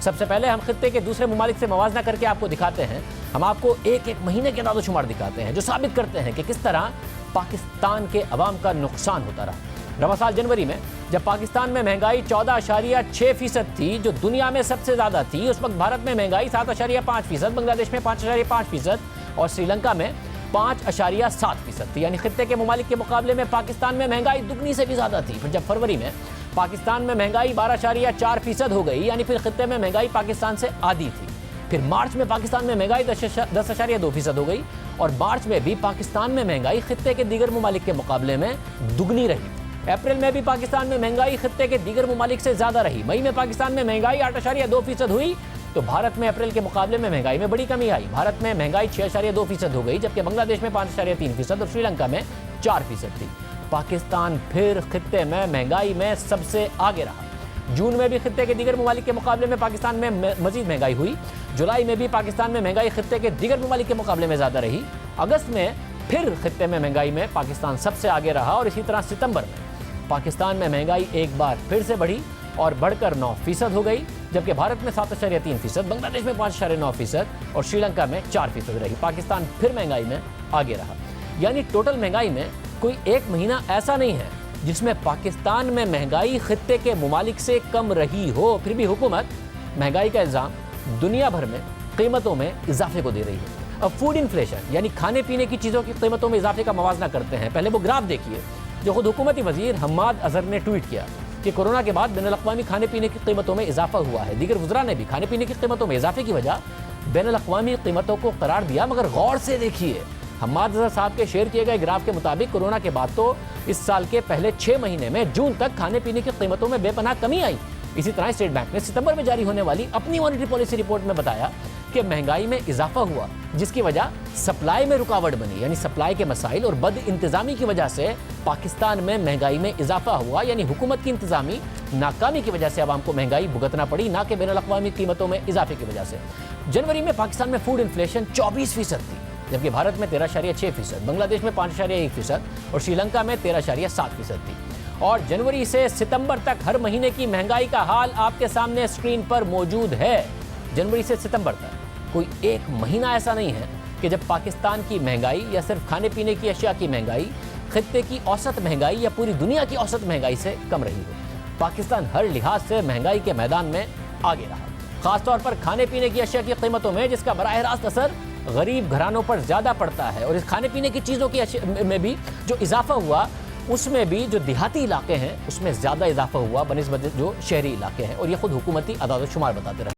सबसे पहले हम खित्ते के दूसरे ममालिक से मवाजना करके आपको दिखाते हैं। हम आपको एक एक महीने के दादोशुमार दिखाते हैं जो साबित करते हैं कि किस तरह पाकिस्तान के अवाम का नुकसान होता रहा। रवा साल जनवरी में जब पाकिस्तान में महंगाई 14.6% थी, जो दुनिया में सबसे ज़्यादा थी, उस वक्त भारत में महंगाई 7.5%, बांग्लादेश में 5.5% और श्रीलंका में 5.7% थी। यानी खित्ते के ममालिक के मुकाबले में पाकिस्तान में महंगाई दुगनी से भी ज़्यादा थी। फिर जब फरवरी में पाकिस्तान में महंगाई 12.4% हो गई, यानी फिर खित्ते में महंगाई पाकिस्तान से आधी थी। फिर मार्च में पाकिस्तान में महंगाई 10.2% हो गई और मार्च में भी पाकिस्तान में महंगाई खित्ते के दीगर ममालिक के मुकाबले में दुगनी रही। अप्रैल में भी पाकिस्तान में महंगाई खित्ते के दीगर ममालिक से ज़्यादा रही। मई में पाकिस्तान में महंगाई 8.2% हुई, तो भारत में अप्रैल के मुकाबले में महंगाई में बड़ी कमी आई। भारत में महंगाई 6.2% हो गई, जबकि बांग्लादेश में 5.3% और श्रीलंका में 4% थी। पाकिस्तान फिर खित्ते में महंगाई में सबसे आगे रहा। जून में भी खित्ते के दीगर ममालिक के मुकाबले में पाकिस्तान में मजीद महंगाई हुई। जुलाई में भी पाकिस्तान में महंगाई खित्ते के दीगर ममालिक के मुकाबले में ज़्यादा रही। अगस्त में फिर खित्ते में महंगाई में पाकिस्तान सबसे आगे रहा और इसी तरह सितंबर में पाकिस्तान में महंगाई एक बार फिर से बढ़ी और बढ़कर 9% हो गई, जबकि भारत में 7.3%, बांग्लादेश में 5.9% और श्रीलंका में 4% रही। पाकिस्तान फिर महंगाई में आगे रहा। यानी टोटल महंगाई में कोई एक महीना ऐसा नहीं है जिसमें पाकिस्तान में महंगाई खित्ते के ममालिक से कम रही हो। फिर भी हुकूमत महंगाई का इल्ज़ाम दुनिया भर में कीमतों में इजाफे को दे रही है। अब फूड इन्फ्लेशन यानी खाने पीने की चीज़ों की कीमतों में इजाफे का मवाजना करते हैं। पहले वो ग्राफ देखिए जो खुद हुकूमती वजीर हम्माद अजहर ने ट्वीट किया कि कोरोना के बाद बैनुल-अक़वामी खाने पीने की कीमतों में इजाफा हुआ है। दीगर वज़रा ने भी खाने पीने की कीमतों में इजाफे की वजह बैनुल-अक़वामी कीमतों को करार दिया, मगर गौर से देखिए हम्माद अजहर साहब के शेयर किए गए ग्राफ के मुताबिक कोरोना के बाद तो इस साल के पहले 6 महीने में जून तक खाने पीने की कीमतों में बेपनाह कमी आई। इसी तरह स्टेट बैंक ने सितंबर में जारी होने वाली अपनी मॉनेटरी पॉलिसी रिपोर्ट में बताया कि महंगाई में इजाफा हुआ, जिसकी वजह सप्लाई में रुकावट बनी, यानी सप्लाई के मसाइल और बद इंतजामी की वजह से पाकिस्तान में महंगाई में इजाफा हुआ। यानी हुकूमत की इंतजामी नाकामी की वजह से आवाम को महंगाई भुगतना पड़ी, ना कि बैनुल-अक़वामी कीमतों में इजाफे की वजह से। जनवरी में पाकिस्तान में फूड इन्फ्लेशन 24% थी, जबकि भारत में 13.6%, बांग्लादेश में 5.1% और श्रीलंका में 13.7% थी। और जनवरी से सितंबर तक हर महीने की महंगाई का हाल आपके सामने स्क्रीन पर मौजूद है। जनवरी से सितंबर तक कोई एक महीना ऐसा नहीं है कि जब पाकिस्तान की महंगाई या सिर्फ खाने पीने की अशिया की महंगाई खित्ते की औसत महंगाई या पूरी दुनिया की औसत महंगाई से कम रही हो। पाकिस्तान हर लिहाज से महंगाई के मैदान में आगे रहा, खासतौर पर खाने पीने की अशिया की कीमतों में, जिसका बराह रास्त असर गरीब घरानों पर ज़्यादा पड़ता है। और इस खाने पीने की चीज़ों की में भी जो इजाफा हुआ, उसमें भी जो देहाती इलाके हैं उसमें ज़्यादा इजाफा हुआ बनिस्बत जो शहरी इलाके हैं, और ये खुद हुकूमती अदाद-ओ-शुमार बताते रहे।